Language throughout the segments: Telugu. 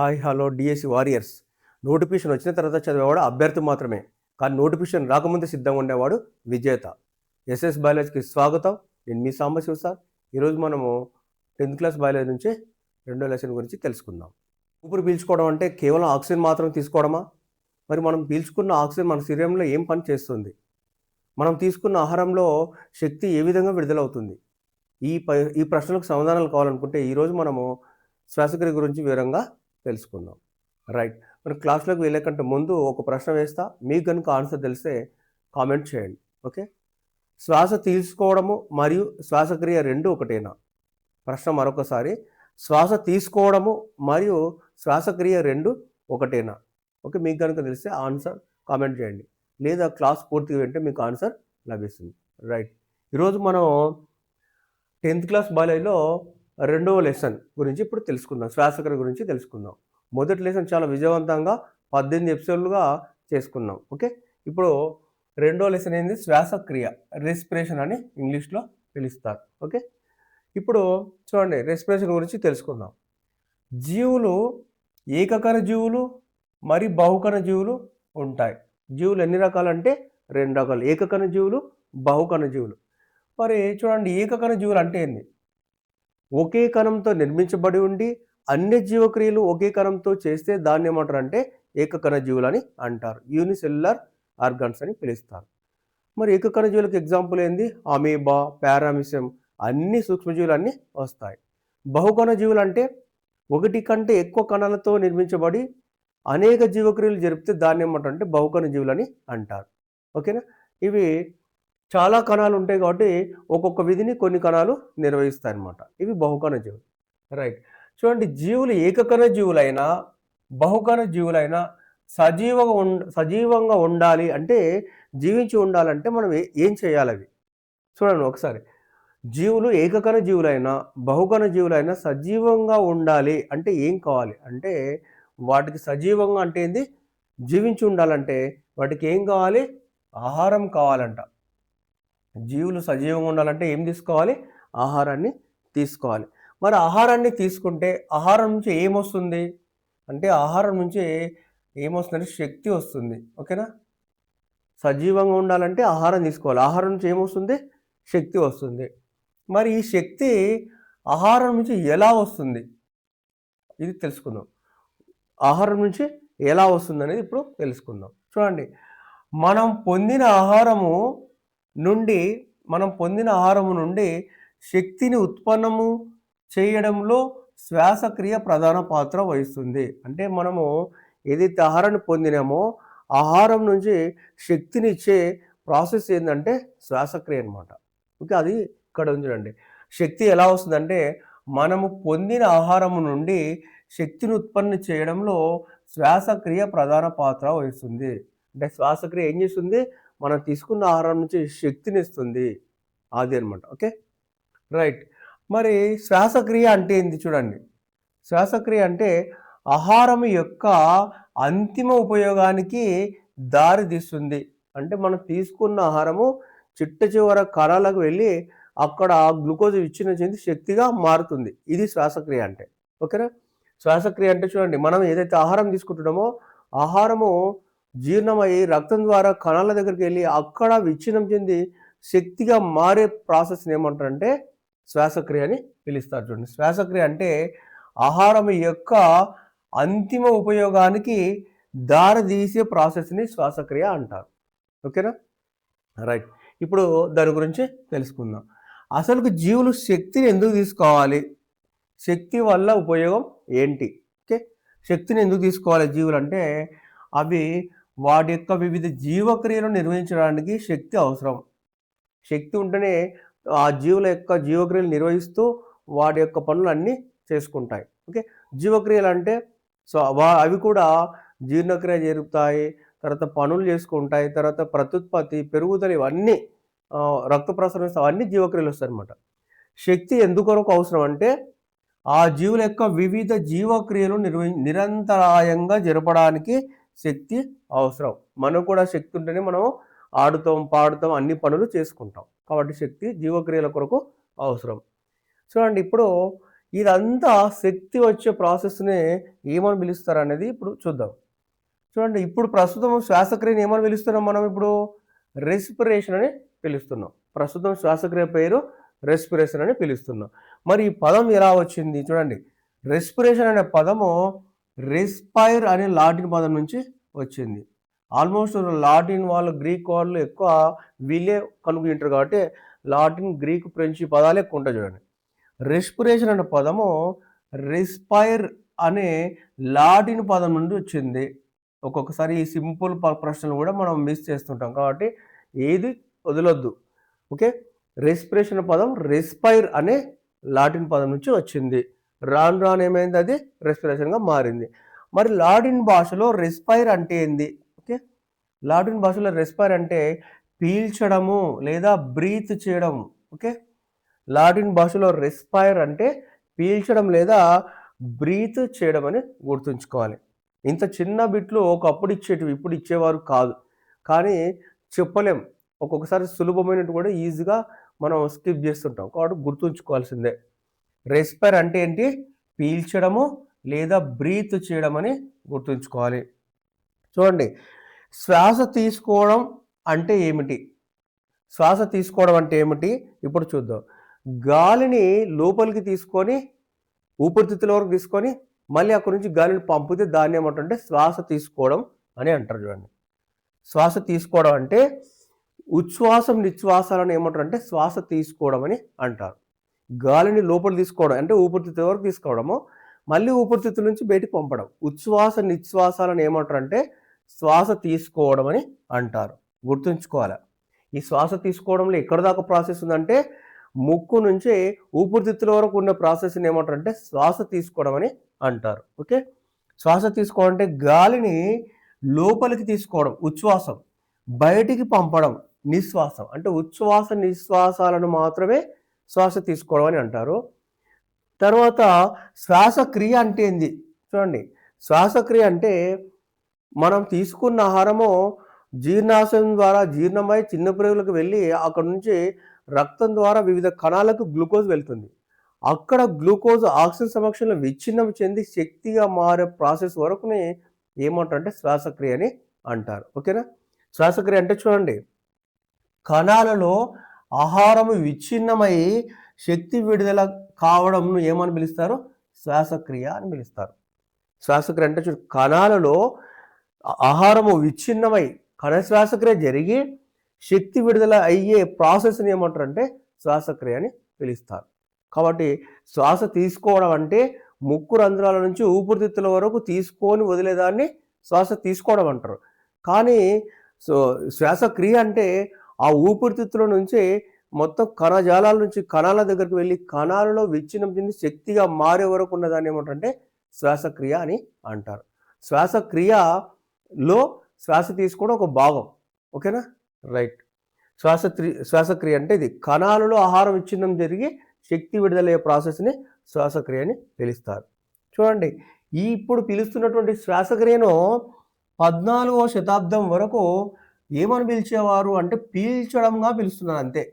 Hi hello DSC warriors. Notification వచ్చిన తర్వాత చదివేవాడు అభ్యర్థి మాత్రమే, కానీ నోటిఫికేషన్ రాకముందే సిద్ధంగా ఉండేవాడు విజేత. ఎస్ఎస్ బయాలజీకి స్వాగతం. నేను మీ సాంబశివ సార్. ఈరోజు మనము 10th క్లాస్ బయాలజీ నుంచి రెండో లెసన్ గురించి తెలుసుకుందాం. ఊపిరి పీల్చుకోవడం అంటే కేవలం ఆక్సిజన్ మాత్రం తీసుకోవడమా? మరి మనం పీల్చుకున్న ఆక్సిజన్ మన శరీరంలో ఏం పని చేస్తుంది? మనం తీసుకున్న ఆహారంలో శక్తి ఏ విధంగా విడుదలవుతుంది? ఈ ప్రశ్నలకు సమాధానాలు కావాలనుకుంటే ఈరోజు మనము శ్వాసక్రియ గురించి వివరంగా తెలుసుకుందాం. రైట్, మరి క్లాస్లోకి వెళ్ళే కంటే ముందు ఒక ప్రశ్న వేస్తా, మీకు కనుక ఆన్సర్ తెలిస్తే కామెంట్ చేయండి. ఓకే, శ్వాస తీసుకోవడము మరియు శ్వాసక్రియ రెండు ఒకటేనా? ప్రశ్న మరొకసారి, శ్వాస తీసుకోవడము మరియు శ్వాసక్రియ రెండు ఒకటేనా? ఓకే, మీకు కనుక తెలిస్తే ఆన్సర్ కామెంట్ చేయండి, లేదా క్లాస్ పూర్తిగా వింటే మీకు ఆన్సర్ లభిస్తుంది. రైట్, ఈరోజు మనం 10th క్లాస్ బయాలజీలో రెండవ లెసన్ గురించి ఇప్పుడు తెలుసుకుందాం. శ్వాసక్రియ గురించి తెలుసుకుందాం. మొదటి లెసన్ చాలా విజయవంతంగా 18 ఎపిసోడ్లుగా చేసుకున్నాం. ఓకే, ఇప్పుడు రెండో లెసన్ ఏంది? శ్వాసక్రియ, రెస్పిరేషన్ అని ఇంగ్లీష్లో పిలుస్తారు. ఓకే, ఇప్పుడు చూడండి, రెస్పిరేషన్ గురించి తెలుసుకుందాం. జీవులు ఏకకణ జీవులు మరియు బహుకణ జీవులు ఉంటాయి. జీవులు ఎన్ని రకాలంటే 2 రకాలు, ఏకకణ జీవులు, బహుకణ జీవులు. మరి చూడండి, ఏకకణ జీవులు అంటే ఏంది? ఒకే కణంతో నిర్మించబడి ఉండి అన్ని జీవక్రియలు ఒకే కణంతో చేస్తే దాన్ని ఏమంటారు అంటే ఏకకణ జీవులు అని అంటారు. యూనిసెల్యులర్ ఆర్గాన్స్ అని పిలుస్తారు. మరి ఏకకణ జీవులకు ఎగ్జాంపుల్ ఏంది? అమీబా, పారామిసియం, అన్ని సూక్ష్మజీవులు అన్నీ వస్తాయి. బహుకణ జీవులు అంటే ఒకటి కంటే ఎక్కువ కణాలతో నిర్మించబడి అనేక జీవక్రియలు జరిపితే దాన్ని ఏమంటారు అంటే బహుకణ జీవులు అని అంటారు. ఓకేనా, ఇవి చాలా కణాలు ఉంటాయి కాబట్టి ఒక్కొక్క విధిని కొన్ని కణాలు నిర్వహిస్తాయి అన్నమాట. ఇవి బహుకణ జీవులు. రైట్, చూడండి, జీవులు ఏకకణ జీవులైనా బహుకణ జీవులైనా సజీవంగా ఉండాలి అంటే, జీవించి ఉండాలంటే మనం ఏం చేయాలి? అవి చూడండి ఒకసారి. జీవులు ఏకకణ జీవులైనా బహుకణ జీవులైనా సజీవంగా ఉండాలి అంటే ఏం కావాలి అంటే, వాటికి సజీవంగా అంటే ఏంది? జీవించి ఉండాలంటే వాటికి ఏం కావాలి? ఆహారం కావాలంట. జీవులు సజీవంగా ఉండాలంటే ఏం తీసుకోవాలి? ఆహారాన్ని తీసుకోవాలి. మరి ఆహారాన్ని తీసుకుంటే ఆహారం నుంచి ఏమొస్తుంది అంటే, ఆహారం నుంచి ఏమొస్తుందంటే శక్తి వస్తుంది. ఓకేనా, సజీవంగా ఉండాలంటే ఆహారం తీసుకోవాలి. ఆహారం నుంచి ఏమొస్తుంది? శక్తి వస్తుంది. మరి ఈ శక్తి ఆహారం నుంచి ఎలా వస్తుంది ఇది తెలుసుకుందాం. ఆహారం నుంచి ఎలా వస్తుంది అనేది ఇప్పుడు తెలుసుకుందాం. చూడండి, మనం పొందిన ఆహారము నుండి శక్తిని ఉత్పన్నము చేయడంలో శ్వాసక్రియ ప్రధాన పాత్ర వహిస్తుంది. అంటే మనము ఏదైతే ఆహారాన్ని పొందినామో ఆహారం నుంచి శక్తిని ఇచ్చే ప్రాసెస్ ఏంటంటే శ్వాసక్రియ అనమాట. ఓకే, అది ఇక్కడ ఉంచండి. శక్తి ఎలా వస్తుందంటే, మనము పొందిన ఆహారము నుండి శక్తిని ఉత్పత్తి చేయడంలో శ్వాసక్రియ ప్రధాన పాత్ర వహిస్తుంది. అంటే శ్వాసక్రియ ఏం చేస్తుంది? మనం తీసుకున్న ఆహారం నుంచి శక్తిని ఇస్తుంది, అది అనమాట. Okay, right. మరి శ్వాసక్రియ అంటే ఏంది? చూడండి, శ్వాసక్రియ అంటే ఆహారం యొక్క అంతిమ ఉపయోగానికి దారి తీస్తుంది. అంటే మనం తీసుకున్న ఆహారము చిట్ట చివర కణాలకు వెళ్ళి అక్కడ గ్లూకోజ్ విచ్ఛిన్నం చెంది శక్తిగా మారుతుంది. ఇది శ్వాసక్రియ అంటే. ఓకేనా, శ్వాసక్రియ అంటే చూడండి, మనం ఏదైతే ఆహారం తీసుకుంటున్నామో ఆహారము జీర్ణమయ్యి రక్తం ద్వారా కణాల దగ్గరికి వెళ్ళి అక్కడ విచ్ఛిన్నం చెంది శక్తిగా మారే ప్రాసెస్ని ఏమంటారంటే శ్వాసక్రియ అని పిలుస్తారు. చూడండి, శ్వాసక్రియ అంటే ఆహారం యొక్క అంతిమ ఉపయోగానికి దారితీసే ప్రాసెస్ని శ్వాసక్రియ అంటారు. ఓకేనా, రైట్. ఇప్పుడు దాని గురించి తెలుసుకుందాం. అసలు జీవులు శక్తిని ఎందుకు తీసుకోవాలి? శక్తి వల్ల ఉపయోగం ఏంటి? ఓకే, శక్తిని ఎందుకు తీసుకోవాలి జీవులు అంటే, అవి వాటి యొక్క వివిధ జీవక్రియలను నిర్వహించడానికి శక్తి అవసరం. శక్తి ఉంటేనే ఆ జీవుల యొక్క జీవక్రియలు నిర్వహిస్తూ వాటి యొక్క పనులు అన్నీ చేసుకుంటాయి. ఓకే, జీవక్రియలు అంటే అవి కూడా జీర్ణక్రియ జరుపుతాయి, తర్వాత పనులు చేసుకుంటాయి, తర్వాత ప్రత్యుత్పత్తి, పెరుగుదల, ఇవన్నీ రక్త ప్రసరణ, అవన్నీ జీవక్రియలు వస్తాయి అన్నమాట. శక్తి ఎందుకొరకు అవసరం అంటే, ఆ జీవుల యొక్క వివిధ జీవక్రియలు నిరంతరాయంగా జరపడానికి శక్తి అవసరం. మనకు కూడా శక్తి ఉంటేనే మనం ఆడుతాం, పాడుతాం, అన్ని పనులు చేసుకుంటాం. కాబట్టి శక్తి జీవక్రియల కొరకు అవసరం. చూడండి, ఇప్పుడు ఇదంతా శక్తి వచ్చే ప్రాసెస్‌నే ఏమని పిలుస్తారు అనేది ఇప్పుడు చూద్దాం. చూడండి, ఇప్పుడు ప్రస్తుతం శ్వాసక్రియని ఏమని పిలుస్తున్నాం మనం ఇప్పుడు? రెస్పిరేషన్ అని పిలుస్తున్నాం. ప్రస్తుతం శ్వాసక్రియ పేరు రెస్పిరేషన్ అని పిలుస్తున్నాం. మరి ఈ పదం ఎలా వచ్చింది చూడండి. రెస్పిరేషన్ అనే పదము రెస్పైర్ అనే లాటిన్ పదం నుంచి వచ్చింది. ఆల్మోస్ట్ లాటిన్ వాళ్ళు, గ్రీక్ వాళ్ళు ఎక్కువ వీళ్ళే కనుక్కుంటారు కాబట్టి లాటిన్, గ్రీక్, ఫ్రెంచ్ ఈ పదాలు ఎక్కువ ఉంటాయి చూడండి. రెస్పిరేషన్ అనే పదము రెస్పైర్ అనే లాటిన్ పదం నుండి వచ్చింది. ఒక్కొక్కసారి ఈ సింపుల్ ప్రశ్నలు కూడా మనం మిస్ చేస్తుంటాం కాబట్టి ఏది వదలొద్దు. ఓకే, రెస్పిరేషన్ పదం రెస్పైర్ అనే లాటిన్ పదం నుంచి వచ్చింది. రాను రాను ఏమైంది, అది రెస్పిరేషన్గా మారింది. మరి లాటిన్ భాషలో రెస్పైర్ అంటే ఏంది? ఓకే, లాటిన్ భాషలో రెస్పైర్ అంటే పీల్చడము లేదా బ్రీత్ చేయడం. ఓకే, లాటిన్ భాషలో రెస్పైర్ అంటే పీల్చడం లేదా బ్రీత్ చేయడం అని గుర్తుంచుకోవాలి. ఇంత చిన్న బిట్లు ఒకప్పుడు ఇచ్చేటివి, ఇప్పుడు ఇచ్చేవారు కాదు. కానీ చెప్పలేం, ఒక్కొక్కసారి సులభమైనట్టు కూడా ఈజీగా మనం స్కిప్ చేస్తుంటాం కాబట్టి గుర్తుంచుకోవాల్సిందే. రెస్పైర్ అంటే ఏంటి? పీల్చడము లేదా బ్రీత్ చేయడం అని గుర్తుంచుకోవాలి. చూడండి, శ్వాస తీసుకోవడం అంటే ఏమిటి? శ్వాస తీసుకోవడం అంటే ఏమిటి ఇప్పుడు చూద్దాం. గాలిని లోపలికి తీసుకొని ఊపిరితిత్తుల వరకు తీసుకొని మళ్ళీ అక్కడి నుంచి గాలిని పంపితే దాన్ని ఏమంటారంటే శ్వాస తీసుకోవడం అని అంటారు. చూడండి, శ్వాస తీసుకోవడం అంటే ఉచ్ఛ్వాసం నిశ్వాసాలను ఏమంటారంటే శ్వాస తీసుకోవడం అని అంటారు. గాలిని లోపల తీసుకోవడం అంటే ఊపిరితిత్తుల వరకు తీసుకోవడము, మళ్ళీ ఊపిరితిత్తుల నుంచి బయటికి పంపడం. ఉచ్ఛ్వాస నిశ్వాసాలను ఏమంటారంటే శ్వాస తీసుకోవడం అని అంటారు. గుర్తుంచుకోవాలి. ఈ శ్వాస తీసుకోవడంలో ఎక్కడ దాకా ప్రాసెస్ ఉందంటే ముక్కు నుంచి ఊపిరితిత్తుల వరకు ఉన్న ప్రాసెస్ని ఏమంటారంటే శ్వాస తీసుకోవడం అని అంటారు. ఓకే, శ్వాస తీసుకోవడం అంటే గాలిని లోపలికి తీసుకోవడం ఉచ్ఛ్వాసం, బయటికి పంపడం నిశ్వాసం. అంటే ఉచ్ఛ్వాస నిశ్వాసాలను మాత్రమే శ్వాస తీసుకోవడం అని అంటారు. తర్వాత శ్వాసక్రియ అంటే ఏంది చూడండి. శ్వాసక్రియ అంటే మనం తీసుకున్న ఆహారము జీర్ణాశయం ద్వారా జీర్ణమై చిన్న ప్రేగులకు వెళ్ళి అక్కడ నుంచి రక్తం ద్వారా వివిధ కణాలకు గ్లూకోజ్ వెళ్తుంది. అక్కడ గ్లూకోజ్ ఆక్సిజన్ సమక్షంలో విచ్ఛిన్నం చెంది శక్తిగా మారే ప్రాసెస్ వరకుని ఏమంటారంటే శ్వాసక్రియ అని అంటారు. ఓకేనా, శ్వాసక్రియ అంటే చూడండి, కణాలలో ఆహారము విచ్ఛిన్నమై శక్తి విడుదల కావడంను ఏమని పిలుస్తారు? శ్వాసక్రియ అని పిలుస్తారు. శ్వాసక్రియ అంటే చూడు, కణాలలో ఆహారము విచ్ఛిన్నమై కణ శ్వాసక్రియ జరిగి శక్తి విడుదల అయ్యే ప్రాసెస్ని ఏమంటారంటే శ్వాసక్రియ అని పిలుస్తారు. కాబట్టి శ్వాస తీసుకోవడం అంటే ముక్కు రంధ్రాల నుంచి ఊపిరితిత్తుల వరకు తీసుకొని వదిలేదాన్ని శ్వాస తీసుకోవడం అంటారు. కానీ శ్వాసక్రియ అంటే ఆ ఊపిరితిత్తుల నుంచి మొత్తం కణజాలాల నుంచి కణాల దగ్గరికి వెళ్ళి కణాలలో విచ్ఛిన్నం చెంది శక్తిగా మారే వరకు ఉన్నదాన్ని ఏమంటారంటే శ్వాసక్రియ అని అంటారు. శ్వాసక్రియలో శ్వాస తీసుకోవడం ఒక భాగం. ఓకేనా, రైట్. శ్వాసక్రియ అంటే ఇది కణాలలో ఆహారం విచ్ఛిన్నం జరిగి శక్తి విడుదలయ్యే ప్రాసెస్ని శ్వాసక్రియ అని పిలుస్తారు. చూడండి, ఈ ఇప్పుడు పిలుస్తున్నటువంటి శ్వాసక్రియను 14వ శతాబ్దం వరకు ఏమని పిలిచేవారు అంటే పీల్చడంగా పిలుస్తున్నారు అంతే.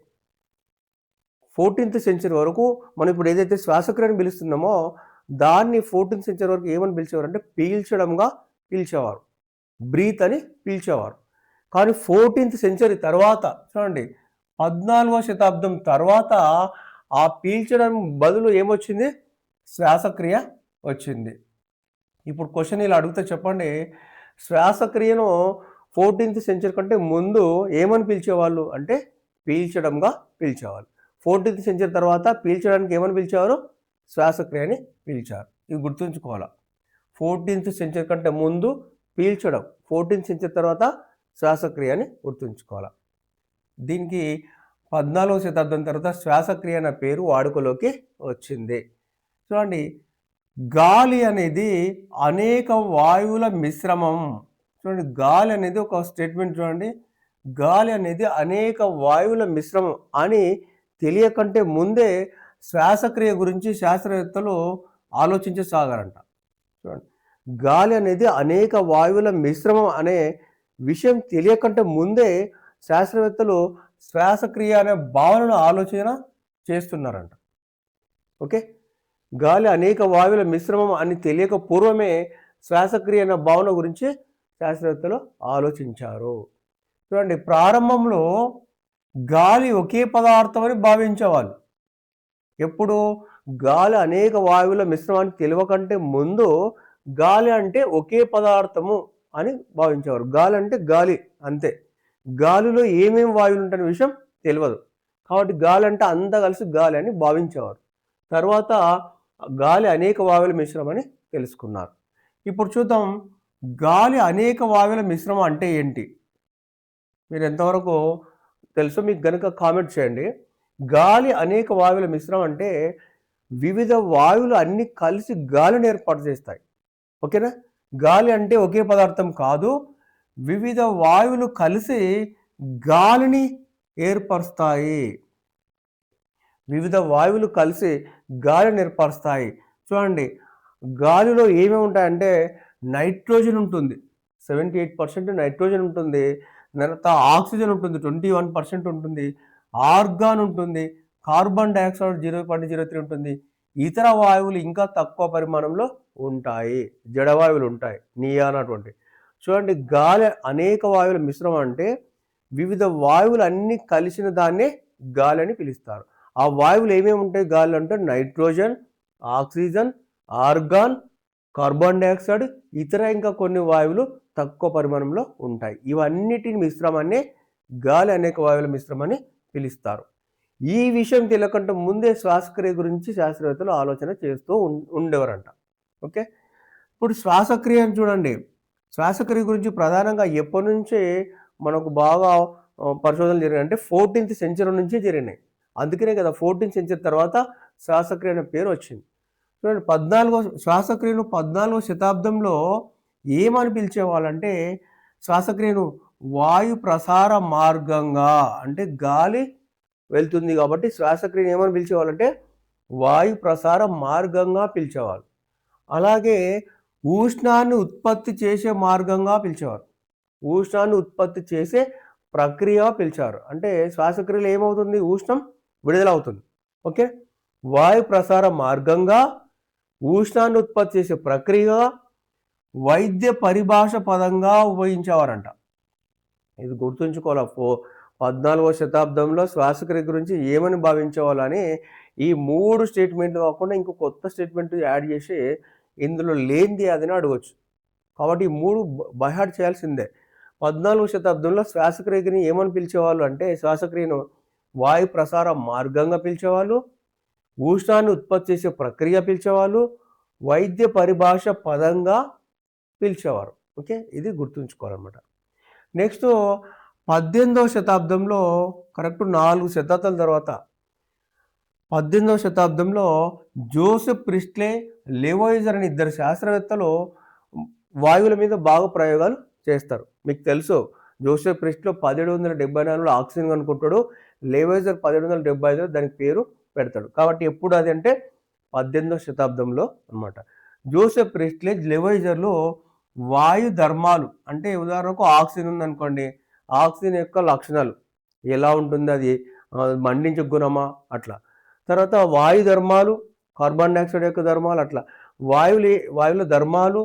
14th సెంచరీ వరకు మనం ఇప్పుడు ఏదైతే శ్వాసక్రియను పిలుస్తున్నామో దాన్ని 14th సెంచరీ వరకు ఏమని పిలిచేవారు అంటే పీల్చడంగా పిలిచేవారు, బ్రీత్ అని పిలిచేవారు. కానీ 14th సెంచరీ తర్వాత చూడండి, 14వ శతాబ్దం తర్వాత ఆ పీల్చడం బదులు ఏమొచ్చింది? శ్వాసక్రియ వచ్చింది. ఇప్పుడు క్వశ్చన్ ఇలా అడిగితే చెప్పండి, శ్వాసక్రియను 14th సెంచరీ కంటే ముందు ఏమని పిలిచేవాళ్ళు అంటే పీల్చడంగా పిలిచేవాళ్ళు. 14th సెంచరీ తర్వాత పీల్చడానికి ఏమని పిలిచేవారు? శ్వాసక్రియ అని పిలిచారు. ఇది గుర్తుంచుకోవాలి. 14th సెంచరీ కంటే ముందు పీల్చడం, 14th సెంచరీ తర్వాత శ్వాసక్రియ అని గుర్తుంచుకోవాలి. దీనికి 14వ శతాబ్దం తర్వాత శ్వాసక్రియ అనే పేరు వాడుకలోకి వచ్చింది. చూడండి, గాలి అనేది అనేక వాయువుల మిశ్రమం. చూడండి, గాలి అనేది ఒక స్టేట్మెంట్. చూడండి, గాలి అనేది అనేక వాయువుల మిశ్రమం అని తెలియకంటే ముందే శ్వాసక్రియ గురించి శాస్త్రవేత్తలు ఆలోచించసాగారంట. చూడండి, గాలి అనేది అనేక వాయువుల మిశ్రమం అనే విషయం తెలియకంటే ముందే శాస్త్రవేత్తలు శ్వాసక్రియ అనే భావనను ఆలోచన చేస్తున్నారంట. ఓకే, గాలి అనేక వాయువుల మిశ్రమం అని తెలియక పూర్వమే శ్వాసక్రియ అన్న భావన గురించి శాస్త్రవేత్తలు ఆలోచించారు. చూడండి, ప్రారంభంలో గాలి ఒకే పదార్థం అని భావించేవాళ్ళు. ఎప్పుడు? గాలి అనేక వాయువుల మిశ్రమాన్ని తెలియకంటే ముందు గాలి అంటే ఒకే పదార్థము అని భావించేవారు. గాలి అంటే గాలి అంతే. గాలిలో ఏమేమి వాయువులు ఉంటాయనే విషయం తెలియదు. కాబట్టి గాలి అంటే అంతా కలిసి గాలి అని భావించేవారు. తర్వాత గాలి అనేక వాయువుల మిశ్రమం అని తెలుసుకున్నారు. ఇప్పుడు చూద్దాం, గాలి అనేక వాయువుల మిశ్రమం అంటే ఏంటి? మీరు ఎంతవరకు తెలుసో మీకు గనుక కామెంట్ చేయండి. గాలి అనేక వాయువుల మిశ్రమం అంటే వివిధ వాయువులు అన్ని కలిసి గాలిని ఏర్పాటు చేస్తాయి. ఓకేనా? గాలి అంటే ఒకే పదార్థం కాదు, వివిధ వాయువులు కలిసి గాలిని ఏర్పరుస్తాయి. వివిధ వాయువులు కలిసి గాలిని ఏర్పరుస్తాయి. చూడండి, గాలిలో ఏమేమి ఉంటాయంటే నైట్రోజన్ ఉంటుంది, 78% నైట్రోజన్ ఉంటుంది. తర్వాత ఆక్సిజన్ ఉంటుంది, 21% ఉంటుంది. ఆర్గాన్ ఉంటుంది, కార్బన్ డైఆక్సైడ్ 0.03 ఉంటుంది. ఇతర వాయువులు ఇంకా తక్కువ పరిమాణంలో ఉంటాయి, జడవాయువులు ఉంటాయి, నియాన్ అటువంటి. చూడండి, గాలి అనేక వాయువుల మిశ్రమం అంటే వివిధ వాయువులు అన్నీ కలిసిన దాన్నే గాలి అని పిలుస్తారు. ఆ వాయువులు ఏమేమి ఉంటాయి గాలి అంటే? Nitrogen, oxygen, organ, carbon dioxide, ఇతర ఇంకా కొన్ని వాయువులు తక్కువ పరిమాణంలో ఉంటాయి. ఇవన్నిటిని మిశ్రమాన్ని గాలి అనేక వాయువుల మిశ్రమాన్ని పిలుస్తారు. ఈ విషయం తెలియకుండా ముందే శ్వాసక్రియ గురించి శాస్త్రవేత్తలు ఆలోచన చేస్తూ ఉండేవారంట. ఓకే, ఇప్పుడు శ్వాసక్రియను చూడండి. శ్వాసక్రియ గురించి ప్రధానంగా ఎప్పటి నుంచే మనకు బాగా పరిశోధనలు జరిగాయి అంటే 14th సెంచరీ నుంచే జరిగినాయి. అందుకనే కదా 14th సెంచరీ తర్వాత శ్వాసక్రియ అనే పేరు వచ్చింది. చూడండి, శ్వాసక్రియను 14వ శతాబ్దంలో ఏమని పిలిచేవాళ్ళంటే, శ్వాసక్రియను వాయు ప్రసార మార్గంగా, అంటే గాలి వెళ్తుంది కాబట్టి శ్వాసక్రియను ఏమని పిలిచేవాళ్ళంటే వాయు ప్రసార మార్గంగా పిలిచేవాళ్ళు. అలాగే ఉష్ణాన్ని ఉత్పత్తి చేసే మార్గంగా పిలిచేవారు. ఉష్ణాన్ని ఉత్పత్తి చేసే ప్రక్రియ పిలిచారు. అంటే శ్వాసక్రియలో ఏమవుతుంది? ఉష్ణం విడుదలవుతుంది. ఓకే, వాయు ప్రసార మార్గంగా, ఉష్ణాన్ని ఉత్పత్తి చేసే ప్రక్రియ, వైద్య పరిభాష పదంగా ఉపయోగించేవారంట. ఇది గుర్తుంచుకోవాలి. 14వ శతాబ్దంలో శ్వాసక్రియ గురించి ఏమని భావించేవాళ్ళని ఈ 3 స్టేట్మెంట్లు కాకుండా ఇంకో కొత్త స్టేట్మెంట్ యాడ్ చేసి ఇందులో లేనిది అదని అడగవచ్చు. కాబట్టి ఈ 3 బైహార్ట్ చేయాల్సిందే. 14వ శతాబ్దంలో శ్వాసక్రియని ఏమని పిలిచేవాళ్ళు అంటే, శ్వాసక్రియను వాయు ప్రసార మార్గంగా పిలిచేవాళ్ళు, ఉష్ణాన్ని ఉత్పత్తి చేసే ప్రక్రియ పిలిచేవాళ్ళు, వైద్య పరిభాష పదంగా పిలిచేవారు. ఓకే, ఇది గుర్తుంచుకోవాలన్నమాట. నెక్స్ట్ 18వ శతాబ్దంలో, కరెక్ట్ 4 శతాబ్దాల తర్వాత 18వ శతాబ్దంలో జోసెఫ్ ప్రిస్ట్లే, లెవోయిజర్ అని 2 శాస్త్రవేత్తలు వాయువుల మీద బాగా ప్రయోగాలు చేస్తారు. మీకు తెలుసు, జోసెఫ్ ప్రిస్ట్లే 1774లో ఆక్సిజన్ కనుక్కుంటాడు, లెవోయిజర్ 1775లో దానికి పేరు పెడతాడు. కాబట్టి ఎప్పుడు అది అంటే 18వ శతాబ్దంలో అన్నమాట. జోసెఫ్ ప్రిస్ట్లే, లెవోయిజర్లు వాయు ధర్మాలు, అంటే ఉదాహరణకు ఆక్సిజన్ ఉందనుకోండి, ఆక్సిజన్ యొక్క లక్షణాలు ఎలా ఉంటుంది, అది మండించే గుణమా అట్లా. తర్వాత వాయు ధర్మాలు, కార్బన్ డైఆక్సైడ్ యొక్క ధర్మాలు, అట్లా వాయువుల ధర్మాలు,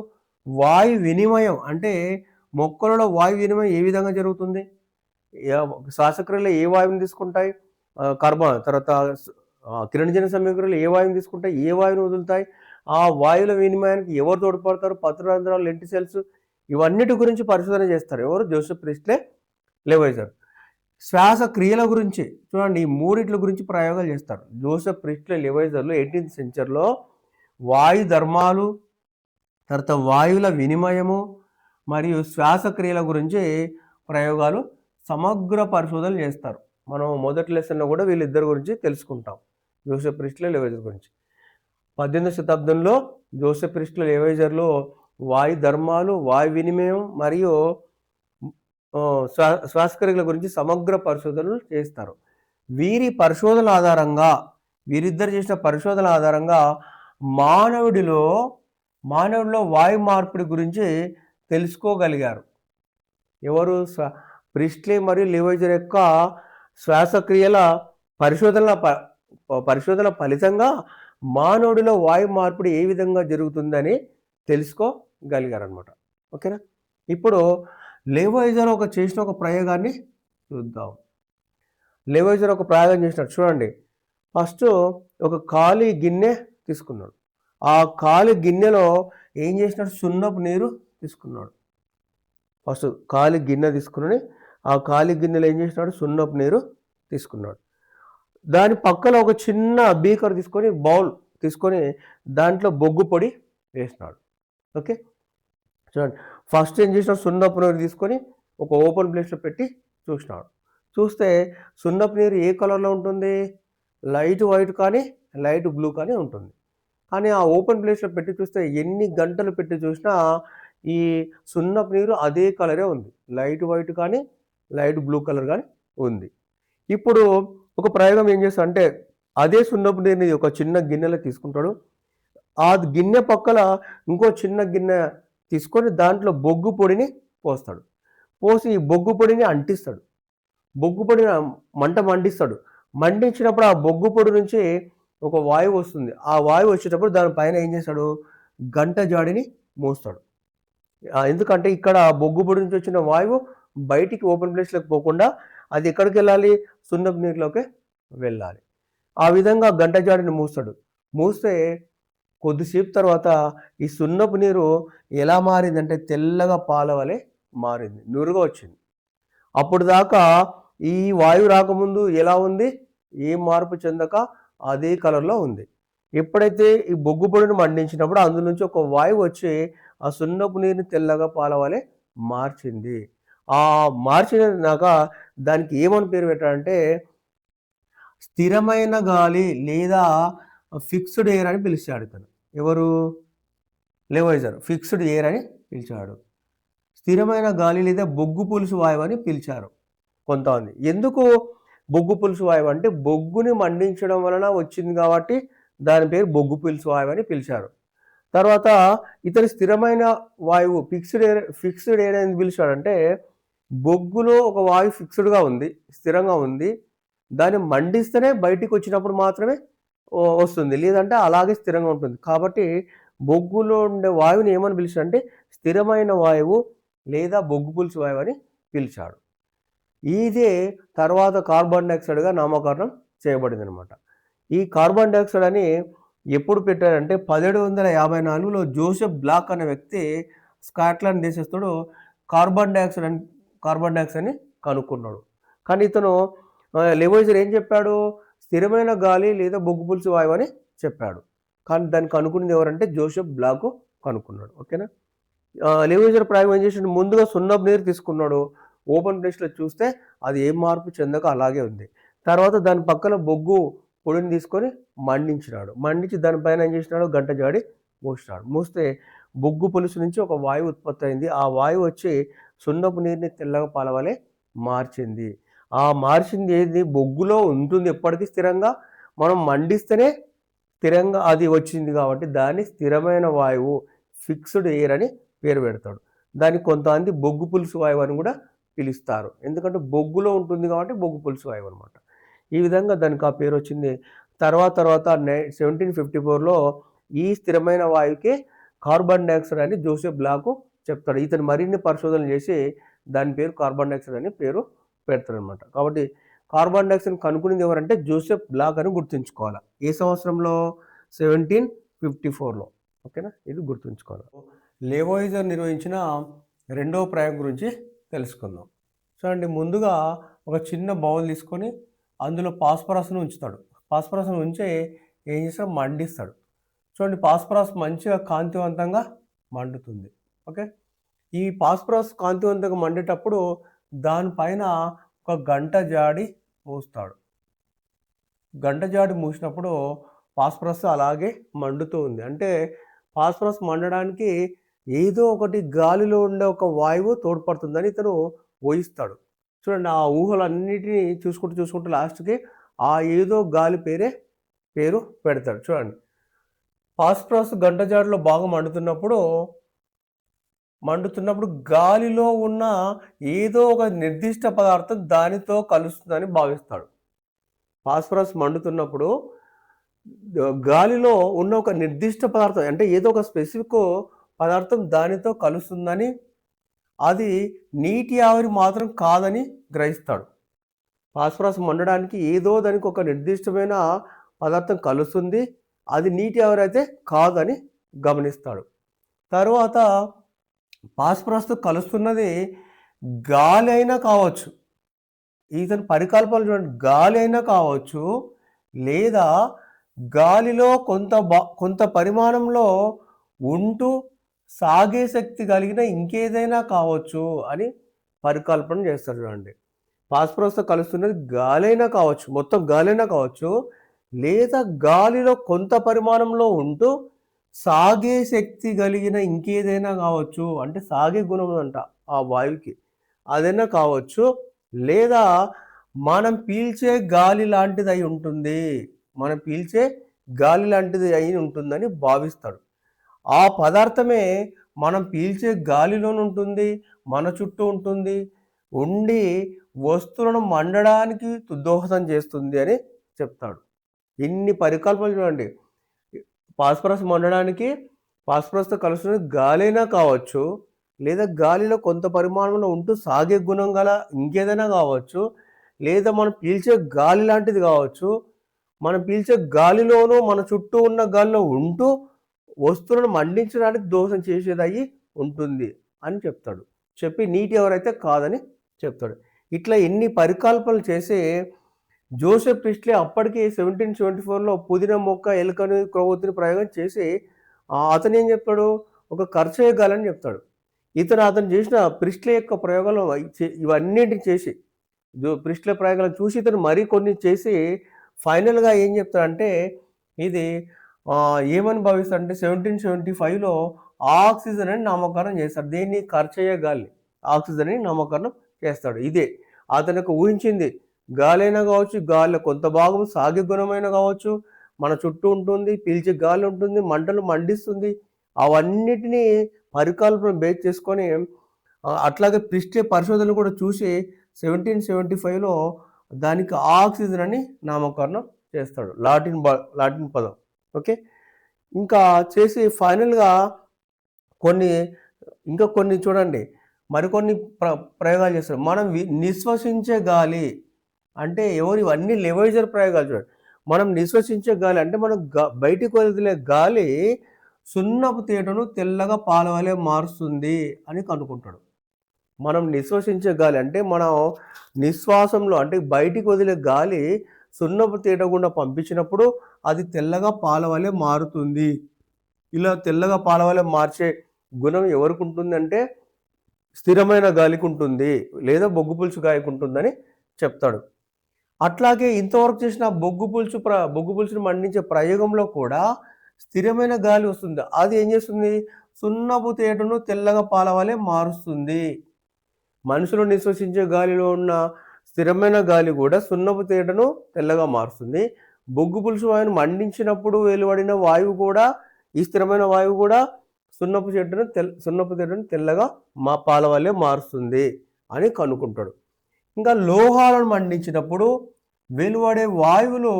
వాయు వినిమయం, అంటే మొక్కలలో వాయు వినిమయం ఏ విధంగా జరుగుతుంది, శ్వాసక్రియలో ఏ వాయువుని తీసుకుంటాయి, కార్బన్, తర్వాత కిరణజన్య సమీకరణలు ఏ వాయువుని తీసుకుంటాయి, ఏ వాయువుని వదులుతాయి, ఆ వాయువుల వినిమయానికి ఎవరు తోడ్పడతారు, పత్రరంధ్రాలు, లెంటి సెల్స్, ఇవన్నిటి గురించి పరిశోధన చేస్తారు. ఎవరు? Joseph ప్రిస్ట్లే, Lavoisier. శ్వాసక్రియల గురించి చూడండి, ఈ 3 గురించి ప్రయోగాలు చేస్తారు. జోసెఫ్ ప్రిస్ట్లే, లెవోయిజర్లు 18th సెంచరీలో వాయు ధర్మాలు, తర్వాత వాయువుల వినిమయము మరియు శ్వాసక్రియల గురించి ప్రయోగాలు, సమగ్ర పరిశోధనలు చేస్తారు. మనం మొదటి లెసన్లో కూడా వీళ్ళిద్దరి గురించి తెలుసుకుంటాం, జోసెఫ్ ప్రిస్ట్లే, లెవోయిజర్ గురించి. 18వ శతాబ్దంలో జోసెఫ్ ప్రిస్ట్లే, లెవోయిజర్లు వాయు ధర్మాలు, వాయు వినిమయం మరియు శ్వాసక్రియల గురించి సమగ్ర పరిశోధనలు చేస్తారు. వీరిద్దరు చేసిన పరిశోధనల ఆధారంగా మానవుడిలో వాయు మార్పిడి గురించి తెలుసుకోగలిగారు. ఎవరు? ప్రిస్ట్లే మరియు లెవోయిజర్ యొక్క శ్వాసక్రియల పరిశోధనల ఫలితంగా మానవుడిలో వాయు మార్పిడి ఏ విధంగా జరుగుతుందని తెలుసుకోగలిగారనమాట. ఓకేనా. ఇప్పుడు లెవోయిజర్ చేసిన ఒక ప్రయోగాన్ని చూద్దాం. లెవోయిజర్ ఒక ప్రయోగం చేసినాడు చూడండి. ఫస్ట్ ఒక ఖాళీ గిన్నె తీసుకున్నాడు. ఆ ఖాళీ గిన్నెలో ఏం చేసినాడు, సున్నపు నీరు తీసుకున్నాడు. ఫస్ట్ ఖాళీ గిన్నె తీసుకుని ఆ ఖాళీ గిన్నెలో ఏం చేసినాడు, సున్నపు నీరు తీసుకున్నాడు. దాని పక్కన ఒక చిన్న బీకర్ తీసుకొని, బౌల్ తీసుకొని దాంట్లో బొగ్గు పొడి వేసినాడు. ఓకే చూడండి. ఫస్ట్ ఏం చేసినాడు, సున్నపు నీరు తీసుకొని ఒక ఓపెన్ ప్లేస్లో పెట్టి చూసినాడు. చూస్తే సున్నపు నీరు ఏ కలర్లో ఉంటుంది, లైట్ వైట్ కానీ లైట్ బ్లూ కానీ ఉంటుంది. కానీ ఆ ఓపెన్ ప్లేస్లో పెట్టి చూస్తే ఎన్ని గంటలు పెట్టి చూసినా ఈ సున్నపు నీరు అదే కలరే ఉంది, లైట్ వైట్ కానీ లైట్ బ్లూ కలర్ కానీ ఉంది. ఇప్పుడు ఒక ప్రయోగం ఏం చేస్తా అంటే, అదే సున్నపు నీరుని ఒక చిన్న గిన్నెలో తీసుకుంటాడు. ఆ గిన్నె పక్కల ఇంకో చిన్న గిన్నె తీసుకొని దాంట్లో బొగ్గు పొడిని పోస్తాడు. పోసి ఈ బొగ్గు పొడిని అంటిస్తాడు. బొగ్గు పొడిని మండిస్తాడు. మండించినప్పుడు ఆ బొగ్గు పొడి నుంచి ఒక వాయువు వస్తుంది. ఆ వాయువు వచ్చేటప్పుడు దానిపైన ఏం చేస్తాడు, గంట జాడిని మోస్తాడు. ఎందుకంటే ఇక్కడ బొగ్గు పొడి నుంచి వచ్చిన వాయువు బయటికి ఓపెన్ ప్లేస్లోకి పోకుండా అది ఎక్కడికి వెళ్ళాలి, సున్నపు నీరులోకి వెళ్ళాలి. ఆ విధంగా గంట జాడిని మూస్తాడు. మూస్తే కొద్దిసేపు తర్వాత ఈ సున్నపు నీరు ఎలా మారిందంటే తెల్లగా పాల వలె మారింది, నురుగా వచ్చింది. అప్పుడు దాకా ఈ వాయువు రాకముందు ఎలా ఉంది, ఏ మార్పు చెందక అదే కలర్లో ఉంది. ఎప్పుడైతే ఈ బొగ్గు పొడిని మండించినప్పుడు అందు నుంచి ఒక వాయువు వచ్చి ఆ సున్నపు నీరుని తెల్లగా పాల వలె మార్చింది. ఆ మార్చినాక దానికి ఏమని పేరు పెట్టాడంటే స్థిరమైన గాలి లేదా ఫిక్స్డ్ ఎయిర్ అని పిలిచాడు. తను ఎవరు, లెవోయిజర్ ఫిక్స్డ్ ఎయిర్ అని పిలిచాడు. స్థిరమైన గాలి లేదా బొగ్గు పులుసు వాయువు అని పిలిచారు కొంతమంది. ఎందుకు బొగ్గు పులుసు వాయువు అంటే బొగ్గుని మండించడం వలన వచ్చింది కాబట్టి దాని పేరు బొగ్గు పులుసు వాయువు అని పిలిచారు. తర్వాత ఇతని స్థిరమైన వాయువు ఫిక్స్డ్ ఎయిర్ అని పిలిచాడంటే బొగ్గులో ఒక వాయువు ఫిక్స్డ్గా ఉంది, స్థిరంగా ఉంది, దాన్ని మండిస్తేనే బయటికి వచ్చినప్పుడు మాత్రమే వస్తుంది, లేదంటే అలాగే స్థిరంగా ఉంటుంది. కాబట్టి బొగ్గులో ఉండే వాయువుని ఏమని పిలిచాడంటే స్థిరమైన వాయువు లేదా బొగ్గు పులుసు వాయువు అని పిలిచాడు. ఇదే తర్వాత కార్బన్ డైఆక్సైడ్గా నామకరణం చేయబడింది అనమాట. ఈ కార్బన్ డైఆక్సైడ్ అని ఎప్పుడు పెట్టారంటే 1754లో జోసెఫ్ బ్లాక్ అనే వ్యక్తి స్కాట్లాండ్ దేశస్తుడు కార్బన్ డైఆక్సైడ్ని కనుక్కున్నాడు. కానీ ఇతను లెవోయిజర్ ఏం చెప్పాడు, స్థిరమైన గాలి లేదా బొగ్గు పులుసు వాయువు అని చెప్పాడు. కానీ దాన్ని కనుక్కున్నది ఎవరంటే జోసెఫ్ బ్లాక్ కనుక్కున్నాడు. ఓకేనా. లెవోయిజర్ ప్రయోగం ఏం చేసాడు, ముందుగా సున్నపు నీరు తీసుకున్నాడు. ఓపెన్ ప్లేస్లో చూస్తే అది ఏం మార్పు చెందక అలాగే ఉంది. తర్వాత దాని పక్కన బొగ్గు పొడిని తీసుకొని మండించినాడు. మండించి దానిపైన ఏం చేసినాడు, గంట జాడి మూసినాడు. మూస్తే బొగ్గు పులుసు నుంచి ఒక వాయువు ఉత్పత్తి అయింది. ఆ వాయువు వచ్చి సున్నపు నీరుని తెల్లగా పాలవలే మార్చింది. ఆ మార్చింది ఏది, బొగ్గులో ఉంటుంది ఎప్పటికీ స్థిరంగా, మనం మండిస్తేనే స్థిరంగా అది వచ్చింది కాబట్టి దాన్ని స్థిరమైన వాయువు ఫిక్స్డ్ ఎయిర్ అని పేరు పెడతాడు. దాన్ని కొంతమంది బొగ్గు పులుసు వాయువు అని కూడా పిలుస్తారు. ఎందుకంటే బొగ్గులో ఉంటుంది కాబట్టి బొగ్గు పులుసు వాయువు అనమాట. ఈ విధంగా దానికి ఆ పేరు వచ్చింది. తర్వాత 1754లో ఈ స్థిరమైన వాయువుకే కార్బన్ డైఆక్సైడ్ అని జోసెఫ్ బ్లాక్ చెప్తాడు. ఇతను మరిన్ని పరిశోధనలు చేసి దాని పేరు కార్బన్ డైఆక్సైడ్ అని పేరు పెడతాడు అనమాట. కాబట్టి కార్బన్ డైఆక్సైడ్ కనుక్కునేది ఎవరంటే జోసెఫ్ బ్లాక్ అని గుర్తుంచుకోవాలి. ఏ సంవత్సరంలో, 1754లో. ఓకేనా, ఇది గుర్తుంచుకోవాలి. లెవోయిజర్ నిర్వహించిన రెండవ ప్రయోగం గురించి తెలుసుకుందాం. చూడండి, ముందుగా ఒక చిన్న బౌల్ తీసుకొని అందులో పాస్పరస్ను ఉంచుతాడు. పాస్పరస్ను ఉంచి ఏం చేస్తాడు, మండిస్తాడు. చూడండి, పాస్పరస్ మంచిగా కాంతివంతంగా మండుతుంది. ఓకే, ఈ పాస్పరస్ కాంతివంతంగా మండేటప్పుడు దానిపైన ఒక గంట జాడి మూస్తాడు. గంట జాడి మూసినప్పుడు పాస్పరస్ అలాగే మండుతూ ఉంది. అంటే పాస్పరస్ మండడానికి ఏదో ఒకటి గాలిలో ఉండే ఒక వాయువు తోడ్పడుతుందని ఇతను ఊహిస్తాడు. చూడండి, ఆ ఊహలన్నిటినీ చూసుకుంటూ లాస్ట్కి ఆ ఏదో గాలి పేరు పెడతాడు. చూడండి, పాస్పరస్ గంట జాడిలో బాగా మండుతున్నప్పుడు గాలిలో ఉన్న ఏదో ఒక నిర్దిష్ట పదార్థం దానితో కలుస్తుందని భావిస్తాడు. పాస్పరస్ మండుతున్నప్పుడు గాలిలో ఉన్న ఒక నిర్దిష్ట పదార్థం అంటే ఏదో ఒక స్పెసిఫిక్ పదార్థం దానితో కలుస్తుందని, అది నీటి ఆవిరి మాత్రం కాదని గ్రహిస్తాడు. ఫాస్ఫరస్ మండడానికి ఏదో దానికి ఒక నిర్దిష్టమైన పదార్థం కలుస్తుంది, అది నీటి ఆవిరి అయితే కాదని గమనిస్తాడు. తర్వాత ఫాస్ఫరస్తో కలుస్తున్నది గాలి అయినా కావచ్చు. ఇతని పరికల్పనలు చూడండి, గాలి అయినా కావచ్చు, లేదా గాలిలో కొంత పరిమాణంలో ఉంటూ సాగే శక్తి కలిగిన ఇంకేదైనా కావచ్చు అని పరికల్పన చేస్తారు చూడండి. ఫాస్ఫరస్తో కలుస్తున్నది గాలైనా కావచ్చు, మొత్తం గాలైనా కావచ్చు, లేదా గాలిలో కొంత పరిమాణంలో ఉంటూ సాగే శక్తి కలిగిన ఇంకేదైనా కావచ్చు. అంటే సాగే గుణం అంట ఆ వాయువుకి, అదైనా కావచ్చు, లేదా మనం పీల్చే గాలి లాంటిది అయి ఉంటుంది, మనం పీల్చే గాలి లాంటిది అయి ఉంటుందని భావిస్తాడు. ఆ పదార్థమే మనం పీల్చే గాలిలోనే ఉంటుంది, మన చుట్టూ ఉంటుంది, ఉండి వస్తువులను మండడానికి దోహదం చేస్తుంది అని చెప్తాడు. ఇన్ని పరికల్పనలు చూడండి. ఫాస్ఫరస్ మండడానికి ఫాస్ఫరస్తో కలుస్తున్న గాలైనా కావచ్చు, లేదా గాలిలో కొంత పరిమాణంలో ఉంటూ సాగే గుణం గల ఇంకేదైనా కావచ్చు, లేదా మనం పీల్చే గాలి లాంటిది కావచ్చు, మనం పీల్చే గాలిలోనూ మన చుట్టూ ఉన్న గాలిలో ఉంటూ వస్తువులను మండించడానికి దోషం చేసేది అయ్యి ఉంటుంది అని చెప్తాడు. చెప్పి నీటి ఎవరైతే కాదని చెప్తాడు. ఇట్లా ఎన్ని పరికల్పనలు చేసి జోసెఫ్ ప్రిస్ట్లీ అప్పటికి 1774లో పుదీనా మొక్క, ఎలుకని, క్రొవ్వొత్తిని ప్రయోగం చేసి అతను ఏం చెప్తాడు, ఒక ఖర్చు గాలని చెప్తాడు. అతను చేసిన ప్రిస్ట్లీ యొక్క ప్రయోగాలు ఇవన్నింటిని చేసి ప్రిస్ట్లీ ప్రయోగాలను చూసి ఇతను మరీ కొన్ని చేసి ఫైనల్గా ఏం చెప్తాడంటే, ఇది ఏమని భావిస్తాడంటే 1775లో ఆక్సిజన్ అని నామకరణం చేస్తాడు. దేన్ని? ఖర్చయ్య గాలి, ఆక్సిజన్ అని నామకరణం చేస్తాడు. ఇదే అతనికి ఊహించింది. గాలైనా కావచ్చు, గాలిలో కొంత భాగం సాగే గుణమైన కావచ్చు, మన చుట్టూ ఉంటుంది, పీల్చే గాలి ఉంటుంది, మంటలు మండిస్తుంది. అవన్నిటినీ పరికల్పన బేస్ చేసుకొని అట్లాగే ప్రిస్ట్లీ పరిశోధనలు కూడా చూసి 1775లో దానికి ఆక్సిజన్ అని నామకరణం చేస్తాడు. లాటిన్ పదం. ఓకే, ఇంకా చేసి ఫైనల్గా ఇంకా కొన్ని చూడండి, మరికొన్ని ప్రయోగాలు చేస్తాడు. మనం నిశ్వసించే గాలి అంటే ఇవన్నీ లెవైజర్ ప్రయోగాలు చూడండి. మనం నిశ్వసించే గాలి అంటే మనం బయటికి వదిలే గాలి సున్నపు తేటను తెల్లగా పాల వలె మారుస్తుంది అని కనుక్కుంటాడు. మనం నిశ్వసించే గాలి అంటే మనం నిశ్వాసంలో అంటే బయటికి వదిలే గాలి సున్నపు తేట గుండా పంపించినప్పుడు అది తెల్లగా పాల వలె మారుతుంది. ఇలా తెల్లగా పాల వలె మార్చే గుణం ఎవరికి ఉంటుందంటే స్థిరమైన గాలికి ఉంటుంది, లేదా బొగ్గు పులుసు గాలికి ఉంటుందని చెప్తాడు. అట్లాగే ఇంతవరకు చేసిన బొగ్గు పులుసుని మండించే ప్రయోగంలో కూడా స్థిరమైన గాలి వస్తుంది. అది ఏం చేస్తుంది? సున్నపు తేటను తెల్లగా పాల వలె మారుస్తుంది. మనుషులు నిశ్వసించే గాలిలో ఉన్న స్థిరమైన గాలి కూడా సున్నపు తేటను తెల్లగా మారుస్తుంది. బొగ్గు పులుసు వాయువును మండించినప్పుడు వెలువడిన వాయువు కూడా, ఈ స్థిరమైన వాయువు కూడా సున్నపు తేటను తెల్లగా పాల వలె మారుస్తుంది అని కనుక్కుంటాడు. ఇంకా లోహాలను మండించినప్పుడు వెలువడే వాయువులు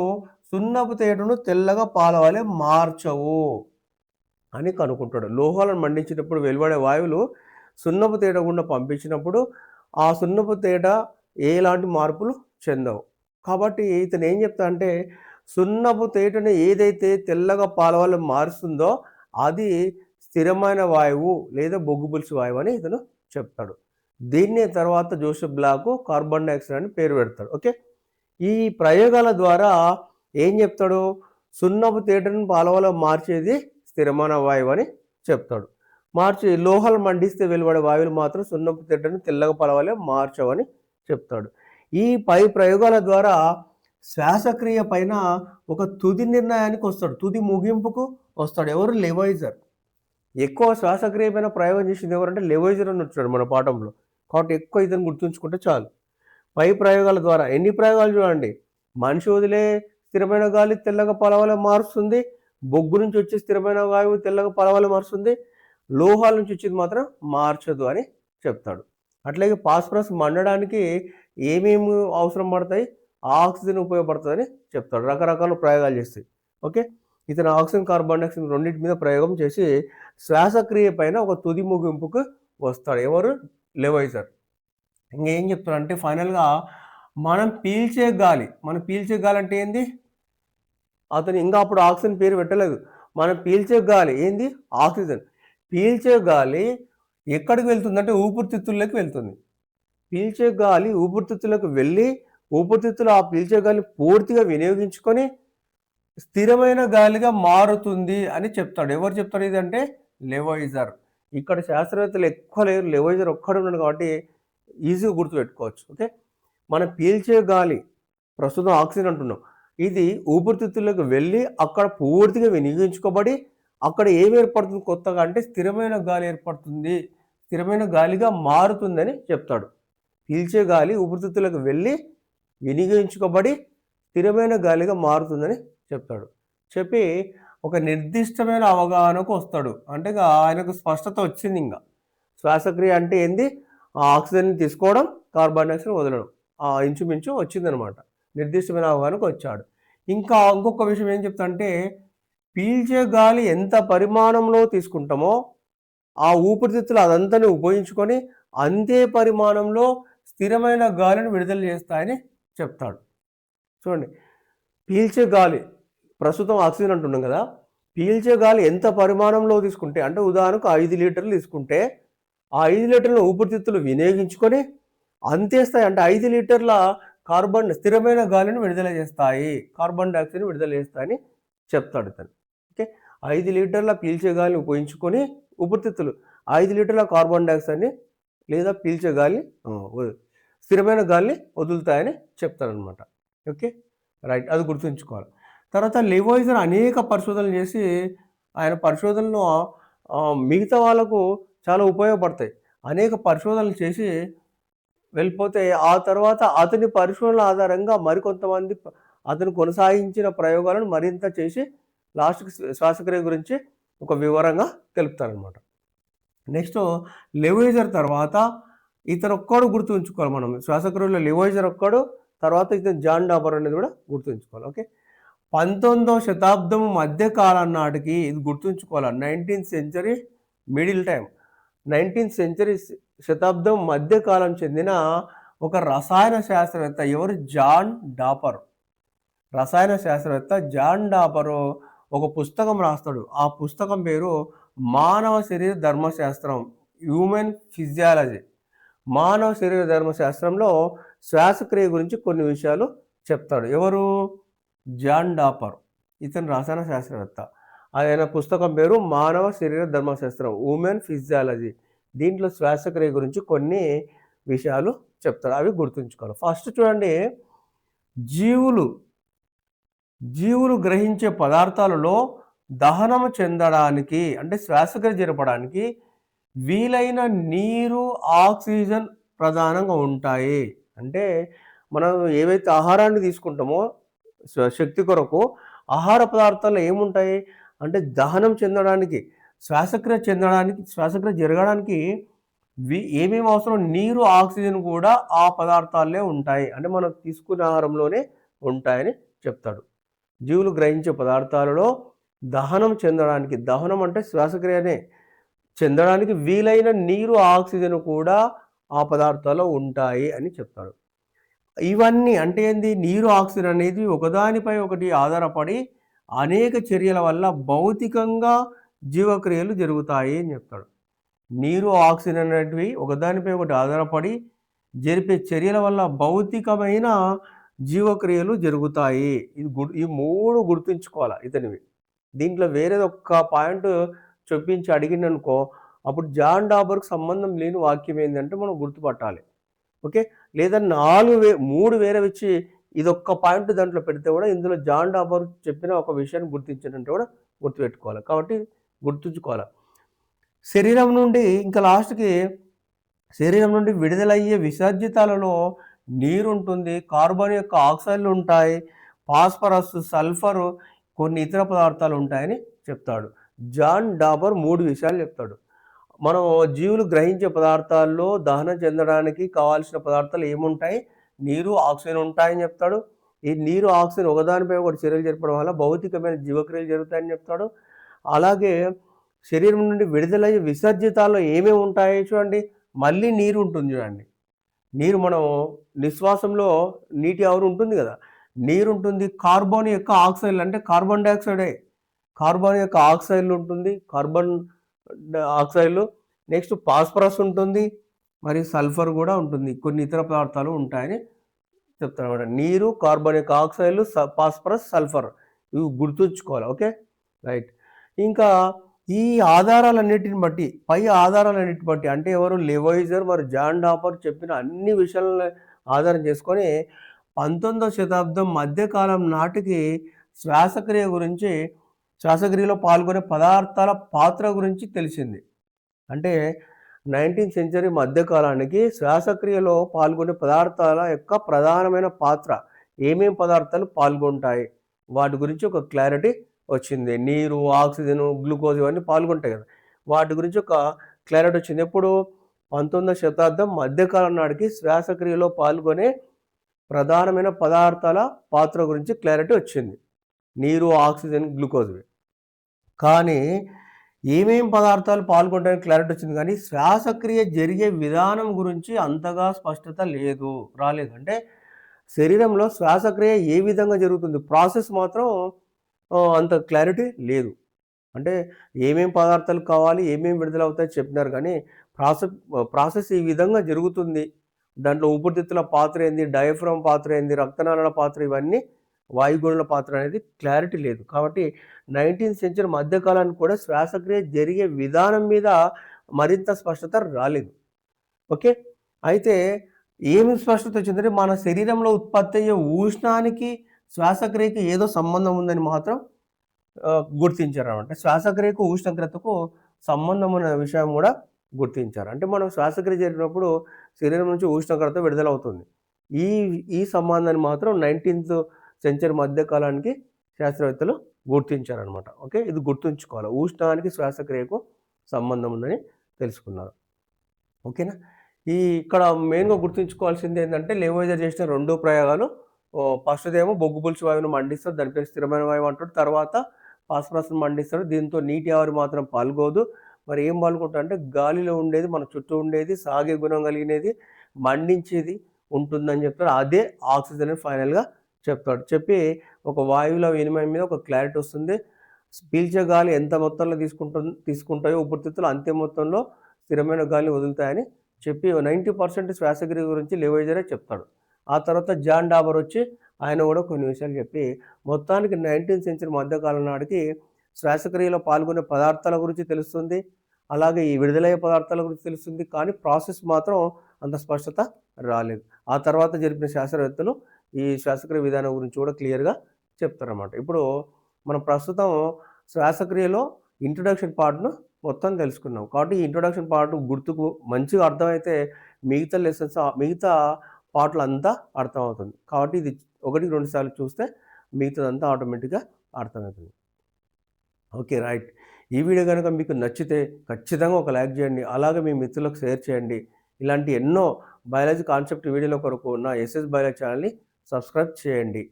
సున్నపు తేటను తెల్లగా పాల వలె మార్చవు అని కనుక్కుంటాడు. లోహాలను మండించినప్పుడు వెలువడే వాయువులు సున్నపు తేట గుండా పంపించినప్పుడు ఆ సున్నపు తేట ఎలాంటి మార్పులు చెందవు. కాబట్టి ఇతను ఏం చెప్తా అంటే, సున్నపు తేటను ఏదైతే తెల్లగా పాల వలె మారుస్తుందో అది స్థిరమైన వాయువు లేదా బొగ్గు పులుసు వాయువు అని ఇతను చెప్తాడు. దీన్నే తర్వాత జోసెఫ్ బ్లాక్ కార్బన్ డైఆక్సైడ్ అని పేరు పెడతాడు. ఓకే, ఈ ప్రయోగాల ద్వారా ఏం చెప్తాడు? సున్నపు తేటను పాల వలె మార్చేది స్థిరమైన వాయువు అని చెప్తాడు. మార్చి లోహాలు మండిస్తే వెలువడే వాయువులు మాత్రం సున్నపు తేటను తెల్లగా పాల వలె మార్చవని చెప్తాడు. ఈ ప్రయోగాల ద్వారా శ్వాసక్రియ పైన ఒక తుది నిర్ణయానికి వస్తాడు, తుది ముగింపుకు వస్తాడు. ఎవరు? లెవైజర్. ఎక్కువ శ్వాసక్రియ పైన ప్రయోగం చేసింది ఎవరంటే లెవైజర్ అని వచ్చాడు మన పాఠంలో. కాబట్టి ఎక్కువ ఇతను గుర్తుంచుకుంటే చాలు. ప్రయోగాల ద్వారా ఎన్ని ప్రయోగాలు చూడండి. మనిషి వదిలే స్థిరమైన గాలి తెల్లగా పాల వలె మారుస్తుంది, బొగ్గు నుంచి వచ్చే స్థిరమైన వాయువు తెల్లగా పాల వలె మారుస్తుంది, లోహాల నుంచి వచ్చేది మాత్రం మార్చదు అని చెప్తాడు. అట్లాగే ఫాస్ఫరస్ మండడానికి ఏమేమి అవసరం పడతాయి? ఆక్సిజన్ ఉపయోగపడుతుందని చెప్తాడు. రకరకాల ప్రయోగాలు చేస్తాయి. ఓకే, ఇతను ఆక్సిజన్ కార్బన్ డైఆక్సైడ్ రెండింటి మీద ప్రయోగం చేసి శ్వాసక్రియ పైన ఒక తుది ముగింపుకు వస్తాడు. ఎవరు? లెవైజర్. ఇంకేం చెప్తాడంటే ఫైనల్గా మనం పీల్చే గాలి అంటే ఏంది? అతను ఇంకా అప్పుడు ఆక్సిజన్ పేరు పెట్టలేదు. మనం పీల్చే గాలి ఏంది? ఆక్సిజన్. పీల్చే గాలి ఎక్కడికి వెళ్తుందంటే ఊపిరితిత్తుల్లోకి వెళ్తుంది. పీల్చే గాలి ఊపిరితిత్తులకు వెళ్ళి ఊపిరితిత్తులు ఆ పీల్చే గాలిని పూర్తిగా వినియోగించుకొని స్థిరమైన గాలిగా మారుతుంది అని చెప్తాడు. ఎవరు చెప్తాడు ఇదంటే? లెవైజర్. ఇక్కడ శాస్త్రవేత్తలు ఎక్కువ లేరు, లెవైజర్ ఒక్కడు ఉన్నాడు కాబట్టి ఈజీగా గుర్తుపెట్టుకోవచ్చు. ఓకే, మనం పీల్చే గాలి ప్రస్తుతం ఆక్సిజన్ అంటున్నాం, ఇది ఊపిరితిత్తుల్లోకి వెళ్ళి అక్కడ పూర్తిగా వినియోగించుకోబడి అక్కడ ఏమి ఏర్పడుతుంది కొత్తగా అంటే స్థిరమైన గాలి ఏర్పడుతుంది, స్థిరమైన గాలిగా మారుతుందని చెప్తాడు. పీల్చే గాలి ఊపిరితిత్తులకు వెళ్ళి వినియోగించుకోబడి స్థిరమైన గాలిగా మారుతుందని చెప్తాడు. చెప్పి ఒక నిర్దిష్టమైన అవగాహనకు వస్తాడు. అంటే ఆయనకు స్పష్టత వచ్చింది. ఇంకా శ్వాసక్రియ అంటే ఏంది? ఆక్సిజన్ తీసుకోవడం, కార్బన్ డైఆక్సైడ్ వదలడం, ఇంచుమించు వచ్చిందనమాట. నిర్దిష్టమైన అవగాహనకు వచ్చాడు. ఇంకా ఇంకొక విషయం ఏం చెప్తా అంటే పీల్చే గాలి ఎంత పరిమాణంలో తీసుకుంటామో ఆ ఊపిరితిత్తులు అదంతాని ఉపయోగించుకొని అంతే పరిమాణంలో స్థిరమైన గాలిని విడుదల చేస్తాయని చెప్తాడు. చూడండి, పీల్చే గాలి ప్రస్తుతం ఆక్సిజన్ అంటున్నాం కదా, పీల్చే గాలి ఎంత పరిమాణంలో తీసుకుంటే అంటే ఉదాహరణకు 5 లీటర్లు తీసుకుంటే ఆ 5 లీటర్ల ఊపిరితిత్తులు వినియోగించుకొని అంతే స్థాయి అంటే 5 లీటర్ల స్థిరమైన గాలిని విడుదల చేస్తాయి, కార్బన్ డైఆక్సైడ్ని విడుదల చేస్తాయని చెప్తాడు ఇతను. ఓకే, 5 లీటర్ల పీల్చే గాలిని ఉపయోగించుకొని ఊపిరితిత్తులు 5 లీటర్ల కార్బన్ డైఆక్సైడ్ని లేదా పీల్చే గాలి స్థిరమైన గాలిని వదులుతాయని చెప్తారనమాట. ఓకే, రైట్, అది గుర్తుంచుకోవాలి. తర్వాత లెవైజర్ అనేక పరిశోధనలు చేసి ఆయన పరిశోధనలు మిగతా వాళ్ళకు చాలా ఉపయోగపడతాయి. అనేక పరిశోధనలు చేసి వెళ్ళిపోతే ఆ తర్వాత అతని పరిశోధనల ఆధారంగా మరికొంతమంది అతను కొనసాగించిన ప్రయోగాలను మరింత చేసి లాస్ట్కి శ్వాసక్రియ గురించి ఒక వివరంగా తెలుపుతారనమాట. నెక్స్ట్ లెవైజర్ తర్వాత ఇతను ఒక్కడు గుర్తుంచుకోవాలి మనం. శ్వాసక్రియలో లెవైజర్ ఒక్కడు, తర్వాత ఇతను జాన్ డాబర్ అనేది కూడా గుర్తుంచుకోవాలి. ఓకే, 19వ శతాబ్దం మధ్యకాలం నాటికి ఇది గుర్తుంచుకోవాలి. 19th century middle time, 19th century శతాబ్దం మధ్యకాలం చెందిన ఒక రసాయన శాస్త్రవేత్త ఎవరు? జాన్ డాపర్. రసాయన శాస్త్రవేత్త జాన్ డాపరు ఒక పుస్తకం రాస్తాడు. ఆ పుస్తకం పేరు మానవ శరీర ధర్మశాస్త్రం, హ్యూమన్ ఫిజియాలజీ. మానవ శరీర ధర్మశాస్త్రంలో శ్వాసక్రియ గురించి కొన్ని విషయాలు చెప్తాడు. ఎవరు? జాన్ డాపర్. ఇతను రసాయన శాస్త్రవేత్త. ఆయన పుస్తకం పేరు మానవ శరీర ధర్మశాస్త్రం, హ్యూమన్ ఫిజియాలజీ. దీంట్లో శ్వాసక్రియ గురించి కొన్ని విషయాలు చెప్తాడు, అవి గుర్తుంచుకోవాలి. ఫస్ట్ చూడండి, జీవులు గ్రహించే పదార్థాలలో దహనము చెందడానికి అంటే శ్వాసక్రియ జరపడానికి వీలైన నీరు, ఆక్సిజన్ ప్రధానంగా ఉంటాయి. అంటే మనం ఏవైతే ఆహారాన్ని తీసుకుంటామో శక్తి కొరకు ఆహార పదార్థాల్లో ఏముంటాయి అంటే దహనం చెందడానికి, శ్వాసక్రియ జరగడానికి ఏమేమి అవసరం? నీరు, ఆక్సిజన్ కూడా ఆ పదార్థాలే ఉంటాయి. అంటే మనం తీసుకునే ఆహారంలోనే ఉంటాయని చెప్తాడు. జీవులు గ్రహించే పదార్థాలలో దహనం చెందడానికి, దహనం అంటే శ్వాసక్రియనే చెందడానికి వీలైన నీరు, ఆక్సిజన్ కూడా ఆ పదార్థాల్లో ఉంటాయి అని చెప్తాడు. ఇవన్నీ అంటే ఏంది? నీరు, ఆక్సిజన్ అనేది ఒకదానిపై ఒకటి ఆధారపడి అనేక చర్యల వల్ల భౌతికంగా జీవక్రియలు జరుగుతాయి అని చెప్తాడు. నీరు, ఆక్సిజన్ అనేటివి ఒకదానిపై ఒకటి ఆధారపడి జరిపే చర్యల వల్ల భౌతికమైన జీవక్రియలు జరుగుతాయి. ఈ 3 గుర్తుంచుకోవాలి ఇతనివి. దీంట్లో వేరేది ఒక్క పాయింట్ చూపించి అడిగిందనుకో అప్పుడు జాన్ డాబర్కు సంబంధం లేని వాక్యం ఏంటంటే మనం గుర్తుపట్టాలి. ఓకే, లేదా 3 వేరే వచ్చి ఇదొక్క పాయింట్ దాంట్లో పెడితే కూడా ఇందులో జాన్ డాబర్ చెప్పిన ఒక విషయాన్ని గుర్తించినట్టు కూడా గుర్తుపెట్టుకోవాలి. కాబట్టి గుర్తుంచుకోవాలి. శరీరం నుండి విడుదలయ్యే విసర్జితాలలో నీరు ఉంటుంది, కార్బన్ యొక్క ఆక్సైడ్లు ఉంటాయి, ఫాస్ఫరస్, సల్ఫర్, కొన్ని ఇతర పదార్థాలు ఉంటాయని చెప్తాడు. జాన్ డాబర్ 3 విషయాలు చెప్తాడు. మనం జీవులు గ్రహించే పదార్థాల్లో దహనం చెందడానికి కావాల్సిన పదార్థాలు ఏముంటాయి? నీరు, ఆక్సిజన్ ఉంటాయని చెప్తాడు. ఈ నీరు ఆక్సిజన్ ఒకదానిపై ఒకటి చర్యలు జరపడం వల్ల భౌతికమైన జీవక్రియలు జరుగుతాయని చెప్తాడు. అలాగే శరీరం నుండి విడుదలయ్యే విసర్జితాల్లో ఏమేమి ఉంటాయో చూడండి, మళ్ళీ నీరు ఉంటుంది చూడండి. నీరు మనం నిశ్వాసంలో నీటి ఆవిరి ఉంటుంది కదా, నీరు ఉంటుంది. కార్బన్ యొక్క ఆక్సైడ్లు అంటే కార్బన్ డైఆక్సైడే, కార్బన్ యొక్క ఆక్సైడ్లు ఉంటుంది, కార్బన్ ఆక్సైడ్లు. నెక్స్ట్ ఫాస్ఫరస్ ఉంటుంది, మరి సల్ఫర్ కూడా ఉంటుంది, కొన్ని ఇతర పదార్థాలు ఉంటాయని చెప్తాను అనమాట. నీరు, కార్బన్ యొక్క ఆక్సైడ్లు, ఫాస్ఫరస్, సల్ఫర్, ఇవి గుర్తుంచుకోవాలి. Okay, right. ఇంకా ఈ ఆధారాలన్నిటిని బట్టి, పై ఆధారాలన్నిటిని బట్టి అంటే ఎవరు, లెవోయిజర్ మరి జాన్ డాపర్ చెప్పిన అన్ని విషయాలను ఆధారం చేసుకొని 19వ శతాబ్దం మధ్యకాలం నాటికి శ్వాసక్రియ గురించి, శ్వాసక్రియలో పాల్గొనే పదార్థాల పాత్ర గురించి తెలిసింది. అంటే 19th సెంచరీ మధ్యకాలానికి శ్వాసక్రియలో పాల్గొనే పదార్థాల యొక్క ప్రధానమైన పాత్ర, ఏమేం పదార్థాలు పాల్గొంటాయి వాటి గురించి ఒక క్లారిటీ వచ్చింది. నీరు, ఆక్సిజన్, గ్లూకోజ్ ఇవన్నీ పాల్గొంటాయి కదా, వాటి గురించి ఒక క్లారిటీ వచ్చింది. ఎప్పుడు, 19వ శతాబ్దం మధ్యకాలం నాటికి శ్వాసక్రియలో పాల్గొనే ప్రధానమైన పదార్థాల పాత్ర గురించి క్లారిటీ వచ్చింది, నీరు, ఆక్సిజన్, గ్లూకోజ్. కానీ ఏమేం పదార్థాలు పాల్గొంటాయని క్లారిటీ వచ్చింది, కానీ శ్వాసక్రియ జరిగే విధానం గురించి అంతగా స్పష్టత రాలేదు. అంటే శరీరంలో శ్వాసక్రియ ఏ విధంగా జరుగుతుంది, ప్రాసెస్ మాత్రం అంత క్లారిటీ లేదు. అంటే ఏమేం పదార్థాలు కావాలి, ఏమేమి విడుదలవుతాయో చెప్పినారు, కానీ ప్రాసెస్ ఈ విధంగా జరుగుతుంది, దాంట్లో ఊపిరితిత్తుల పాత్ర ఏంది, డయాఫ్రమ్ పాత్ర ఏంది, రక్తనాళాల పాత్ర, ఇవన్నీ వాయుగుణుల పాత్ర అనేది క్లారిటీ లేదు. కాబట్టి 19th సెంచరీ మధ్యకాలానికి కూడా శ్వాసక్రియ జరిగే విధానం మీద మరింత స్పష్టత రాలేదు. ఓకే, అయితే ఏమి స్పష్టత వచ్చిందంటే మన శరీరంలో ఉత్పత్తి అయ్యే ఉష్ణానికి శ్వాసక్రియకి ఏదో సంబంధం ఉందని మాత్రం గుర్తించారు అనమాట. శ్వాసక్రియకు ఉష్ణోగ్రతకు సంబంధం ఉన్న విషయం కూడా గుర్తించారు. అంటే మనం శ్వాసక్రియ జరిగినప్పుడు శరీరం నుంచి ఉష్ణోగ్రత విడుదలవుతుంది. ఈ సంబంధాన్ని మాత్రం 19th సెంచరీ మధ్యకాలానికి శాస్త్రవేత్తలు గుర్తించారనమాట. ఓకే, ఇది గుర్తుంచుకోవాలి, ఉష్ణానికి శ్వాసక్రియకు సంబంధం ఉందని తెలుసుకున్నారు. ఓకేనా. ఇక్కడ మెయిన్గా గుర్తుంచుకోవాల్సింది ఏంటంటే, లెవోయిజర్ చేసిన 2 ప్రయోగాలు, ఫస్ట్ది ఏమో బొగ్గు పులుసు వాయువును మండిస్తాడు, దాని పేరు స్థిరమైన వాయువు అంటాడు. తర్వాత ఫాస్ఫరస్ను మండిస్తాడు, దీంతో నీటి ఆవిరి మాత్రం పాల్గొదు. మరి ఏం పాల్గొంటాడు అంటే, గాలిలో ఉండేది, మన చుట్టూ ఉండేది, సాగే గుణం కలిగినది, మండించేది ఉంటుందని చెప్తాడు. అదే ఆక్సిజన్ అని ఫైనల్గా చెప్తాడు. చెప్పి ఒక వాయువుల వినిమయం మీద ఒక క్లారిటీ వస్తుంది. పీల్చే గాలి ఎంత మొత్తంలో తీసుకుంటాయో ఊపిరితిత్తులు అంతే మొత్తంలో స్థిరమైన గాలిని వదులుతాయని చెప్పి 90% శ్వాసక్రియ గురించి లెవోయిజరే చెప్తాడు. ఆ తర్వాత జాన్ డాబర్ వచ్చి ఆయన కూడా కొన్ని విషయాలు చెప్పి మొత్తానికి 19th సెంచరీ మధ్యకాలం నాటికి శ్వాసక్రియలో పాల్గొనే పదార్థాల గురించి తెలుస్తుంది, అలాగే ఈ విడుదలయ్యే పదార్థాల గురించి తెలుస్తుంది, కానీ ప్రాసెస్ మాత్రం అంత స్పష్టత రాలేదు. ఆ తర్వాత జరిపిన శాస్త్రవేత్తలు ఈ శ్వాసక్రియ విధానం గురించి కూడా క్లియర్గా చెప్తారన్నమాట. ఇప్పుడు మనం ప్రస్తుతం శ్వాసక్రియలో ఇంట్రొడక్షన్ పార్ట్ను మొత్తం తెలుసుకున్నాం. కాబట్టి ఈ ఇంట్రొడక్షన్ పార్ట్ గుర్తుకు మంచిగా అర్థమైతే మిగతా లెసన్స్, మిగతా పార్ట్లు అంతా అర్థమవుతుంది. కాబట్టి ఇది 1-2 సార్లు చూస్తే మిగతాదంతా ఆటోమేటిక్గా అర్థమవుతుంది. Okay, right. ఈ వీడియో కనుక మీకు నచ్చితే ఖచ్చితంగా ఒక లైక్ చేయండి, అలాగే మీ మిత్రులకు షేర్ చేయండి. ఇలాంటి ఎన్నో బయాలజీ కాన్సెప్ట్ వీడియోల కొరకు నా ఎస్ఎస్ బయాలజీ ఛానల్ని సబ్స్క్రైబ్ చేయండి.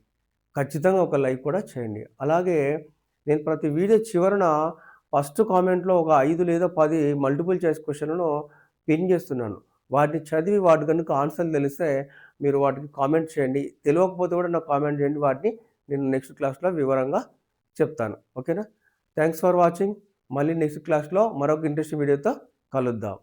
ఖచ్చితంగా ఒక లైక్ కూడా చేయండి. అలాగే నేను ప్రతి వీడియో చివరన ఫస్ట్ కామెంట్లో ఒక 5 లేదా 10 మల్టిపుల్ చాయిస్ క్వశ్చన్లను పిన్ చేస్తున్నాను. వాటిని చదివి వాటి కనుక ఆన్సర్లు తెలిస్తే మీరు వాటికి కామెంట్ చేయండి. తెలియకపోతే కూడా నాకు కామెంట్ చేయండి, వాటిని నేను నెక్స్ట్ క్లాస్లో వివరంగా చెప్తాను. ఓకేనా. Thanks for watching. మళ్ళీ నెక్స్ట్ క్లాస్లో మరొక ఇంట్రెస్టింగ్ వీడియోతో కలుద్దాం.